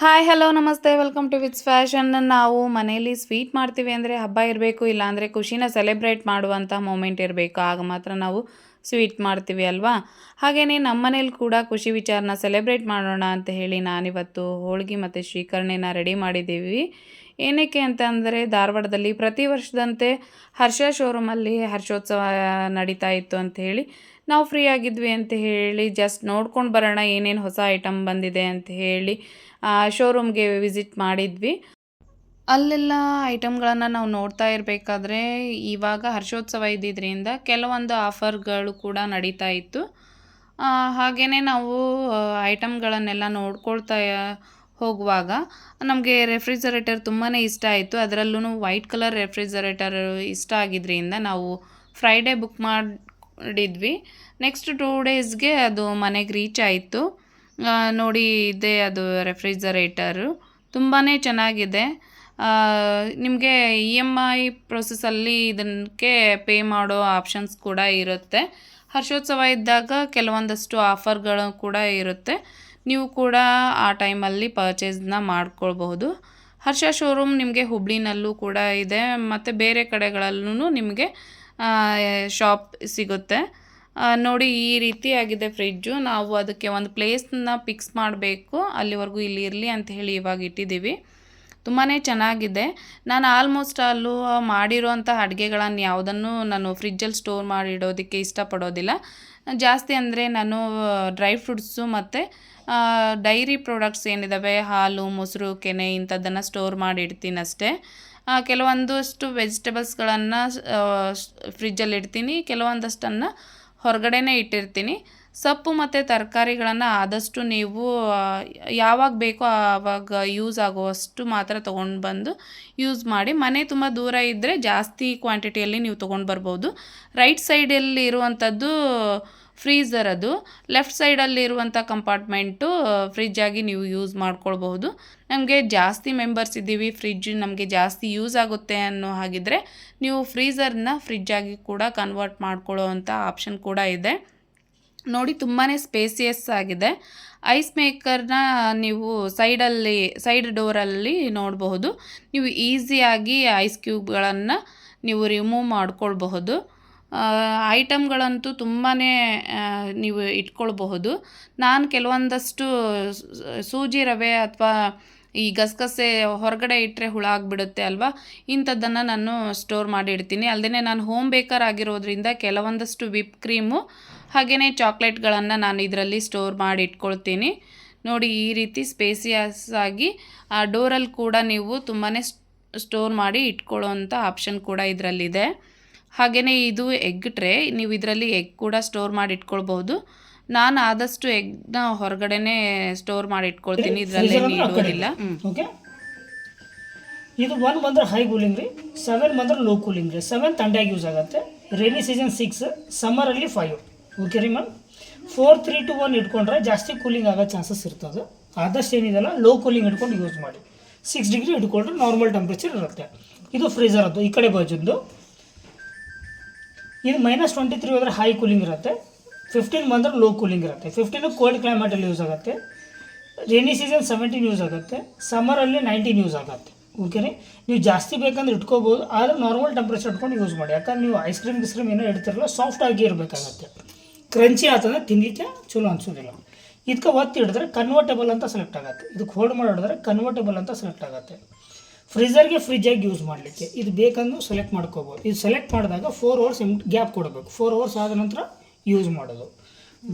Hi hello ನಮಸ್ತೆ welcome to wits fashion. ನಾವು ಮನೆಯಲ್ಲಿ ಸ್ವೀಟ್ ಮಾಡ್ತೀವಿ ಅಂದರೆ ಹಬ್ಬ ಇರಬೇಕು, ಇಲ್ಲಾಂದರೆ ಖುಷಿನ ಸೆಲೆಬ್ರೇಟ್ ಮಾಡುವಂಥ ಮೂಮೆಂಟ್ ಇರಬೇಕು, ಆಗ ಮಾತ್ರ ನಾವು ಸ್ವೀಟ್ ಮಾಡ್ತೀವಿ ಅಲ್ವಾ. ಹಾಗೆಯೇ ನಮ್ಮ ಮನೇಲಿ ಕೂಡ ಖುಷಿ ವಿಚಾರನ ಸೆಲೆಬ್ರೇಟ್ ಮಾಡೋಣ ಅಂತ ಹೇಳಿ ನಾನಿವತ್ತು ಹೋಳಿಗೆ ಮತ್ತು ಶ್ರೀಕರಣೆನ ರೆಡಿ ಮಾಡಿದ್ದೀವಿ. ಏನಕ್ಕೆ ಅಂತ ಅಂದರೆ ಧಾರವಾಡದಲ್ಲಿ ಪ್ರತಿ ವರ್ಷದಂತೆ ಹರ್ಷ ಶೋರೂಮಲ್ಲಿ ಹರ್ಷೋತ್ಸವ ನಡೀತಾ ಇತ್ತು ಅಂತ ಹೇಳಿ ನಾವು ಫ್ರೀ ಆಗಿದ್ವಿ ಅಂತ ಹೇಳಿ ಜಸ್ಟ್ ನೋಡ್ಕೊಂಡು ಬರೋಣ ಏನೇನು ಹೊಸ ಐಟಮ್ ಬಂದಿದೆ ಅಂತ ಹೇಳಿ ಶೋರೂಮ್ಗೆ ವಿಸಿಟ್ ಮಾಡಿದ್ವಿ. ಅಲ್ಲೆಲ್ಲ ಐಟಮ್ಗಳನ್ನು ನಾವು ನೋಡ್ತಾ ಇರಬೇಕಾದ್ರೆ ಇವಾಗ ಹರ್ಷೋತ್ಸವ ಇದ್ದಿದ್ದರಿಂದ ಕೆಲವೊಂದು ಆಫರ್ಗಳು ಕೂಡ ನಡೀತಾ ಇತ್ತು. ಹಾಗೆಯೇ ನಾವು ಐಟಮ್ಗಳನ್ನೆಲ್ಲ ನೋಡ್ಕೊಳ್ತಾ ಹೋಗುವಾಗ ನಮಗೆ ರೆಫ್ರಿಜರೇಟರ್ ತುಂಬಾ ಇಷ್ಟ ಆಯಿತು. ಅದರಲ್ಲೂ ವೈಟ್ ಕಲರ್ ರೆಫ್ರಿಜರೇಟರ್ ಇಷ್ಟ ಆಗಿದ್ದರಿಂದ ನಾವು ಫ್ರೈಡೇ ಬುಕ್ ಮಾಡಿದ್ವಿ. ನೆಕ್ಸ್ಟ್ 2 ಡೇಸ್ಗೆ ಅದು ಮನೆಗೆ ರೀಚ್ ಆಯಿತು. ನೋಡಿ ಇದೆ ಅದು ರೆಫ್ರಿಜರೇಟರು, ತುಂಬಾ ಚೆನ್ನಾಗಿದೆ. ನಿಮಗೆ EMI ಪ್ರೊಸೆಸಲ್ಲಿ ಇದಕ್ಕೆ ಪೇ ಮಾಡೋ ಆಪ್ಷನ್ಸ್ ಕೂಡ ಇರುತ್ತೆ. ಹರ್ಷೋತ್ಸವ ಇದ್ದಾಗ ಕೆಲವೊಂದಷ್ಟು ಆಫರ್ಗಳು ಕೂಡ ಇರುತ್ತೆ. ನೀವು ಕೂಡ ಆ ಟೈಮಲ್ಲಿ ಪರ್ಚೇಸ್ನ ಮಾಡ್ಕೊಳ್ಬಹುದು. ಹರ್ಷ ಶೋರೂಮ್ ನಿಮಗೆ ಹುಬ್ಳಿನಲ್ಲೂ ಕೂಡ ಇದೆ ಮತ್ತು ಬೇರೆ ಕಡೆಗಳಲ್ಲೂ ನಿಮಗೆ ಶಾಪ್ ಸಿಗುತ್ತೆ. ನೋಡಿ ಈ ರೀತಿಯಾಗಿದೆ ಫ್ರಿಜ್ಜು. ನಾವು ಅದಕ್ಕೆ ಒಂದು ಪ್ಲೇಸ್ನ ಫಿಕ್ಸ್ ಮಾಡಬೇಕು, ಅಲ್ಲಿವರೆಗೂ ಇಲ್ಲಿ ಇರಲಿ ಅಂತ ಹೇಳಿ ಇವಾಗ ಇಟ್ಟಿದ್ದೀವಿ. ತುಂಬಾ ಚೆನ್ನಾಗಿದೆ. ನಾನು ಆಲ್ಮೋಸ್ಟ್ ಅಲ್ಲೂ ಮಾಡಿರೋಂಥ ಅಡುಗೆಗಳನ್ನು ಯಾವುದನ್ನು ನಾನು ಫ್ರಿಜ್ಜಲ್ಲಿ ಸ್ಟೋರ್ ಮಾಡಿಡೋದಕ್ಕೆ ಇಷ್ಟಪಡೋದಿಲ್ಲ. ಜಾಸ್ತಿ ಅಂದರೆ ನಾನು ಡ್ರೈ ಫ್ರೂಟ್ಸು ಮತ್ತು ಡೈರಿ ಪ್ರಾಡಕ್ಟ್ಸ್ ಏನಿದ್ದಾವೆ, ಹಾಲು, ಮೊಸರು, ಕೆನೆ ಇಂಥದ್ದನ್ನು ಸ್ಟೋರ್ ಮಾಡಿ ಇಡ್ತೀನಿ ಅಷ್ಟೇ. ಕೆಲವೊಂದಷ್ಟು ವೆಜಿಟೇಬಲ್ಸ್ಗಳನ್ನು ಫ್ರಿಜ್ಜಲ್ಲಿ ಇಡ್ತೀನಿ, ಕೆಲವೊಂದಷ್ಟನ್ನು ಹೊರಗಡೆನೇ ಇಟ್ಟಿರ್ತೀನಿ. ಸೊಪ್ಪು ಮತ್ತು ತರಕಾರಿಗಳನ್ನು ಆದಷ್ಟು ನೀವು ಯಾವಾಗ ಬೇಕೋ ಆವಾಗ ಯೂಸ್ ಆಗುವಷ್ಟು ಮಾತ್ರ ತೊಗೊಂಡು ಬಂದು ಯೂಸ್ ಮಾಡಿ. ಮನೆ ತುಂಬ ದೂರ ಇದ್ದರೆ ಜಾಸ್ತಿ ಕ್ವಾಂಟಿಟಿಯಲ್ಲಿ ನೀವು ತೊಗೊಂಡು ಬರ್ಬೋದು. ರೈಟ್ ಸೈಡಲ್ಲಿ ಇರುವಂಥದ್ದು ಫ್ರೀಝರ್, ಅದು ಲೆಫ್ಟ್ ಸೈಡಲ್ಲಿ ಇರುವಂಥ ಕಂಪಾರ್ಟ್ಮೆಂಟು ಫ್ರಿಜ್ಜಾಗಿ ನೀವು ಯೂಸ್ ಮಾಡ್ಕೊಳ್ಬಹುದು. ನಮಗೆ ಜಾಸ್ತಿ ಮೆಂಬರ್ಸ್ ಇದ್ದೀವಿ, ಫ್ರಿಜ್ ನಮಗೆ ಜಾಸ್ತಿ ಯೂಸ್ ಆಗುತ್ತೆ ಅನ್ನೋ ಹಾಗಿದ್ರೆ ನೀವು ಫ್ರೀಝರ್ನ ಫ್ರಿಜ್ಜಾಗಿ ಕೂಡ ಕನ್ವರ್ಟ್ ಮಾಡ್ಕೊಳ್ಳೋ ಅಂಥ ಆಪ್ಷನ್ ಕೂಡ ಇದೆ. ನೋಡಿ ತುಂಬಾ ಸ್ಪೇಸಿಯಸ್ ಆಗಿದೆ. ಐಸ್ ಮೇಕರ್ನ ನೀವು ಸೈಡ್ ಡೋರಲ್ಲಿ ನೋಡಬಹುದು. ನೀವು ಈಸಿಯಾಗಿ ಐಸ್ ಕ್ಯೂಬ್ಗಳನ್ನು ನೀವು ರಿಮೂವ್ ಮಾಡ್ಕೊಳ್ಬಹುದು. ಐಟಮ್ಗಳಂತೂ ತುಂಬಾ ನೀವು ಇಟ್ಕೊಳ್ಬಹುದು. ನಾನು ಕೆಲವೊಂದಷ್ಟು ಸೂಜಿ ರವೆ ಅಥವಾ ಈ ಗಸಗಸೆ ಹೊರಗಡೆ ಇಟ್ಟರೆ ಹುಳ ಆಗಿಬಿಡುತ್ತೆ ಅಲ್ವಾ, ಇಂಥದ್ದನ್ನು ನಾನು ಸ್ಟೋರ್ ಮಾಡಿ ಇಡ್ತೀನಿ. ಅಲ್ಲದೆ ನಾನು ಹೋಮ್ ಬೇಕರ್ ಆಗಿರೋದ್ರಿಂದ ಕೆಲವೊಂದಷ್ಟು ವಿಪ್ ಕ್ರೀಮು ಹಾಗೆಯೇ ಚಾಕ್ಲೇಟ್ಗಳನ್ನು ನಾನು ಇದರಲ್ಲಿ ಸ್ಟೋರ್ ಮಾಡಿ ಇಟ್ಕೊಳ್ತೀನಿ. ನೋಡಿ ಈ ರೀತಿ ಸ್ಪೇಸಿಯಸ್ ಆಗಿ ಆ ಡೋರಲ್ಲಿ ಕೂಡ ನೀವು ತುಂಬಾ ಸ್ಟೋರ್ ಮಾಡಿ ಇಟ್ಕೊಳ್ಳೋವಂಥ ಆಪ್ಷನ್ ಕೂಡ ಇದರಲ್ಲಿದೆ. ಹಾಗೆಯೇ ಇದು ಎಗ್ ಟ್ರೇ, ನೀವು ಇದರಲ್ಲಿ ಎಗ್ ಕೂಡ ಸ್ಟೋರ್ ಮಾಡಿ ಇಟ್ಕೊಳ್ಬಹುದು. ನಾನು ಆದಷ್ಟು ಎಗ್ನ ಹೊರಗಡೆನೇ ಸ್ಟೋರ್ ಮಾಡಿ ಇಟ್ಕೊಳ್ತೀನಿ, ಇದರಲ್ಲಿ ಇಡೋದಿಲ್ಲ. ಓಕೆ, ಇದು 1 ಬಂದ್ರೆ ಹೈ ಕೂಲಿಂಗ್ ರೀ, 7 ಬಂದ್ರೆ ಲೋ ಕೂಲಿಂಗ್ ರೀ. 7 ಥಂಡಿಯಾಗಿ ಯೂಸ್ ಆಗುತ್ತೆ. Rainy season 6, ಸಮ್ಮರಲ್ಲಿ 5. ಓಕೆ ರೀ ಮ್ಯಾಮ್. 4, 3, 2, 1 ಇಟ್ಕೊಂಡ್ರೆ ಜಾಸ್ತಿ ಕೂಲಿಂಗ್ ಆಗೋ ಚಾನ್ಸಸ್ ಇರ್ತದೆ. ಆದಷ್ಟು ಏನಿದೆಲ್ಲ ಲೋ ಕೂಲಿಂಗ್ ಇಟ್ಕೊಂಡು ಯೂಸ್ ಮಾಡಿ. 6 ಡಿಗ್ರಿ ಇಟ್ಕೊಂಡ್ರೆ ನಾರ್ಮಲ್ ಟೆಂಪ್ರೇಚರ್ ಇರುತ್ತೆ. ಇದು ಫ್ರೀಝರ್ ಅದು ಈ ಕಡೆ ಬಾಜುದ್ದು. ಇದು -23 ಹೋದರೆ ಹೈ ಕೂಲಿಂಗ್ ಇರುತ್ತೆ. 15 ಬಂದರೆ ಲೋ ಕೂಲಿಂಗ್ ಇರುತ್ತೆ. 15 ಕೋಲ್ಡ್ ಕ್ಲೈಮೇಟಲ್ಲಿ ಯೂಸ್ ಆಗುತ್ತೆ. ರೈನಿ ಸೀಸನ್ 17 ಯೂಸ್ ಆಗುತ್ತೆ. ಸಮ್ಮರಲ್ಲಿ 19 ಯೂಸ್ ಆಗುತ್ತೆ. ಓಕೆ ರೀ, ನೀವು ಜಾಸ್ತಿ ಬೇಕಂದ್ರೆ ಇಟ್ಕೋಬೋದು, ಆದರೆ ನಾರ್ಮಲ್ ಟೆಂಪ್ರೇಚರ್ ಇಟ್ಕೊಂಡು ಯೂಸ್ ಮಾಡಿ. ಯಾಕಂದ್ರೆ ನೀವು ಐಸ್ ಕ್ರೀಮ್ ಏನೋ ಇಡ್ತಿರಲ್ಲ, ಸಾಫ್ಟ್ ಆಗಿ ಇರಬೇಕಾಗತ್ತೆ. ಕ್ರಂಚಿ ಆತಂದ್ರೆ ತಿನ್ನಲಿಕ್ಕೆ ಚಲೋ ಅನಿಸೋದಿಲ್ಲ. ಇದಕ್ಕೆ ಒತ್ತಿ ಹಿಡಿದ್ರೆ ಕನ್ವರ್ಟೇಬಲ್ ಅಂತ ಸೆಲೆಕ್ಟ್ ಆಗುತ್ತೆ. ಇದಕ್ಕೆ ಹೋಲ್ಡ್ ಮಾಡಿ ಹಿಡಿದ್ರೆ ಕನ್ವರ್ಟೇಬಲ್ ಅಂತ ಸೆಲೆಕ್ಟ್ ಆಗುತ್ತೆ. ಫ್ರೀಝರ್ಗೆ ಫ್ರಿಜ್ಜಾಗಿ ಯೂಸ್ ಮಾಡಲಿಕ್ಕೆ ಇದು ಬೇಕಂದ್ರೆ ಸೆಲೆಕ್ಟ್ ಮಾಡ್ಕೋಬೋದು. ಇದು ಸೆಲೆಕ್ಟ್ ಮಾಡಿದಾಗ 4 ಅವರ್ಸ್ ಗ್ಯಾಪ್ ಕೊಡಬೇಕು. 4 ಅವರ್ಸ್ ಆದ ನಂತರ ಯೂಸ್ ಮಾಡೋದು.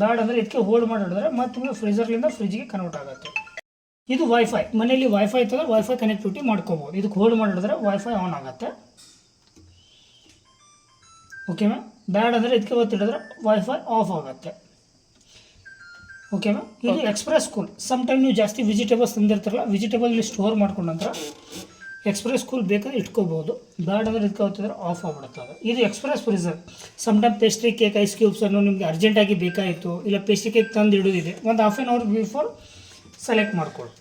ಬ್ಯಾಡ್ ಅಂದರೆ ಇದಕ್ಕೆ ಹೋಲ್ಡ್ ಮಾಡಿ ಹಿಡಿದ್ರೆ ಮತ್ತೆ ನಿಮಗೆ ಫ್ರೀಝರ್ಲಿಂದ ಫ್ರಿಜ್ಗೆ ಕನ್ವರ್ಟ್ ಆಗುತ್ತೆ. ಇದು ವೈಫೈ, ಮನೆಯಲ್ಲಿ ವೈಫೈ ಇತ್ತಂದ್ರೆ ವೈಫೈ ಕನೆಕ್ಟಿವಿಟಿ ಮಾಡ್ಕೋಬೋದು. ಇದಕ್ಕೆ ಹೋಲ್ಡ್ ಮಾಡಿ ಹಿಡಿದ್ರೆ ವೈಫೈ ಆನ್ ಆಗುತ್ತೆ. Okay ma'am. ಬ್ಯಾಡ್ ಅಂದರೆ ಇದಕ್ಕೆ ಒತ್ತಿ ಹಿಡಿದ್ರೆ ವೈಫೈ ಆಫ್ ಆಗುತ್ತೆ. Okay ma'am. ಇದು ಎಕ್ಸ್ಪ್ರೆಸ್ ಕೂಲ್. ಸಮ್ ಟೈಮ್ ನೀವು ಜಾಸ್ತಿ ವೆಜಿಟೇಬಲ್ಸ್ ತಂದಿರ್ತಾರಲ್ಲ, ವೆಜಿಟೇಬಲ್ ಸ್ಟೋರ್ ಮಾಡ್ಕೊಂಡ ನಂತರ ಎಕ್ಸ್ಪ್ರೆಸ್ ಕೂಲ್ ಬೇಕಾದ್ರೆ ಇಟ್ಕೋಬೋದು. ಬ್ಯಾಡ್ ಅಂದರೆ ಇದಕ್ಕೆ ಹೊತ್ತಿದ್ರೆ ಆಫ್ ಆಗಿಬಿಡುತ್ತೆ. ಇದು express freezer. Some time pastry cake, ice ಕ್ಯೂಬ್ಸನ್ನು ನಿಮಗೆ ಅರ್ಜೆಂಟಾಗಿ ಬೇಕಾಯಿತು, ಇಲ್ಲ ಪೇಸ್ಟ್ರಿ ಕೇಕ್ ತಂದು ಇಡೋದಿದೆ, ಒಂದು half an hour before select ಮಾಡ್ಕೊಳ್ಳಿ.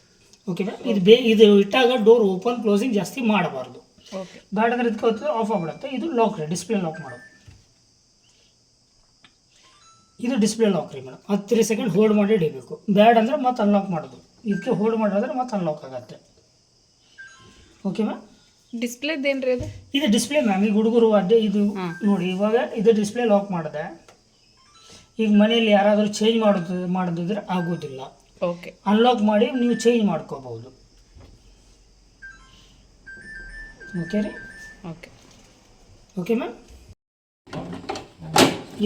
Okay ma'am. ಇದು ಇಟ್ಟಾಗ ಡೋರ್ ಓಪನ್ ಕ್ಲೋಸಿಂಗ್ ಜಾಸ್ತಿ ಮಾಡಬಾರ್ದು. ಓಕೆ. ಬ್ಯಾಡ್ ಅಂದರೆ ಇದಕ್ಕೆ ಹೊತ್ತಿದ್ರೆ ಆಫ್ ಆಗಿಬಿಡುತ್ತೆ. ಇದು ಲಾಕ್ ರೀ, ಡಿಸ್ಪ್ಲೇ ಲಾಕ್ ಮಾಡೋದು. ಇದು ಡಿಸ್ಪ್ಲೇ ಲಾಕ್ ರೀ ಮೇಡಮ್. 3 ಸೆಕೆಂಡ್ ಹೋಲ್ಡ್ ಮಾಡಿ ಹಿಡಿಬೇಕು. ಬ್ಯಾಡ್ ಅಂದರೆ ಮತ್ತೆ ಅನ್ಲಾಕ್ ಮಾಡೋದು. ಇದಕ್ಕೆ ಹೋಲ್ಡ್ ಮಾಡಿದ್ರೆ ಮತ್ತೆ ಅನ್ಲಾಕ್ ಆಗುತ್ತೆ. Okay ma'am. ಡಿಸ್ಪ್ಲೇದೇನು ರೀ ಅದು? ಇದು ಡಿಸ್ಪ್ಲೇ ಮ್ಯಾಮ್. ಈಗ ಹುಡುಗರು ಅಡ್ಡೆ ಇದು ಹಾಂ. ನೋಡಿ, ಇವಾಗ ಇದು ಡಿಸ್ಪ್ಲೇ ಲಾಕ್ ಮಾಡಿದೆ. ಈಗ ಮನೆಯಲ್ಲಿ ಯಾರಾದರೂ ಚೇಂಜ್ ಮಾಡೋದಿದ್ರೆ ಆಗೋದಿಲ್ಲ. ಓಕೆ. ಅನ್ಲಾಕ್ ಮಾಡಿ ನೀವು ಚೇಂಜ್ ಮಾಡ್ಕೋಬಹುದು. ಓಕೆ ರೀ. ಓಕೆ. Okay ma'am.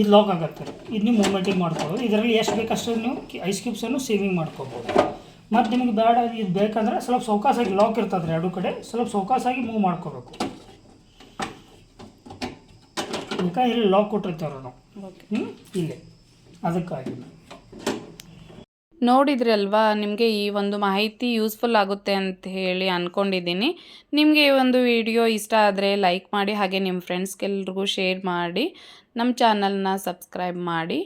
ಇದು ಲಾಕ್ ಆಗುತ್ತೆ. ಇದು ನೀವು ಮೂಮೆಂಟಿಂಗ್ ಮಾಡ್ಕೋಬೋದು. ಇದರಲ್ಲಿ ಎಷ್ಟು ಬೇಕಷ್ಟು ನೀವು ಐಸ್ ಕ್ಯೂಬ್ಸನ್ನು ಸೇವಿಂಗ್ ಮಾಡ್ಕೋಬೋದು. ಮತ್ತು ನಿಮಗೆ ಬೇಡ ಇದು ಬೇಕಂದ್ರೆ ಸ್ವಲ್ಪ ಸೌಕಾಸಾಗಿ ಲಾಕ್ ಇರ್ತದೆ ಎರಡು ಕಡೆ, ಸ್ವಲ್ಪ ಸೌಕಾಸಾಗಿ ಮೂವ್ ಮಾಡ್ಕೋಬೇಕು. ಈಗ ಇಲ್ಲಿ ಲಾಕ್ ಕೊಟ್ಟಿರ್ತಾರೆ ನಾವು. ಓಕೆ. ಇಲ್ಲೇ ಅದಕ್ಕಾಗಿ ನೋಡಿದ್ರಲ್ವಾ, ನಿಮಗೆ ಈ ಒಂದು ಮಾಹಿತಿ ಯೂಸ್ಫುಲ್ ಆಗುತ್ತೆ ಅಂತ ಹೇಳಿ ಅಂದ್ಕೊಂಡಿದ್ದೀನಿ. ನಿಮಗೆ ಈ ಒಂದು ವಿಡಿಯೋ ಇಷ್ಟ ಆದರೆ ಲೈಕ್ ಮಾಡಿ, ಹಾಗೆ ನಿಮ್ಮ ಫ್ರೆಂಡ್ಸ್ಗೆಲ್ರಿಗೂ ಶೇರ್ ಮಾಡಿ, ನಮ್ಮ ಚಾನಲ್ನ ಸಬ್ಸ್ಕ್ರೈಬ್ ಮಾಡಿ.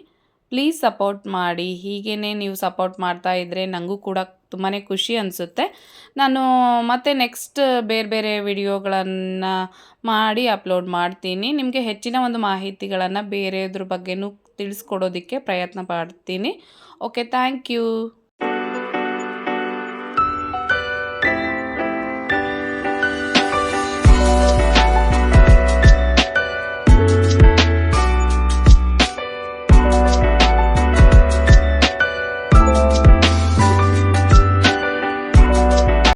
ಪ್ಲೀಸ್ ಸಪೋರ್ಟ್ ಮಾಡಿ. ಹೀಗೇ ನೀವು ಸಪೋರ್ಟ್ ಮಾಡ್ತಾ ಇದ್ದರೆ ನನಗೂ ಕೂಡ ತುಂಬಾ ಖುಷಿ ಅನಿಸುತ್ತೆ. ನಾನು ಮತ್ತೆ ನೆಕ್ಸ್ಟ್ ಬೇರೆ ಬೇರೆ ವಿಡಿಯೋಗಳನ್ನು ಮಾಡಿ ಅಪ್ಲೋಡ್ ಮಾಡ್ತೀನಿ. ನಿಮಗೆ ಹೆಚ್ಚಿನ ಒಂದು ಮಾಹಿತಿಗಳನ್ನು ಬೇರೆದ್ರ ಬಗ್ಗೆನೂ ತಿಳಿಸ್ಕೊಡೋದಕ್ಕೆ ಪ್ರಯತ್ನ ಪಡ್ತೀನಿ. Okay, thank you.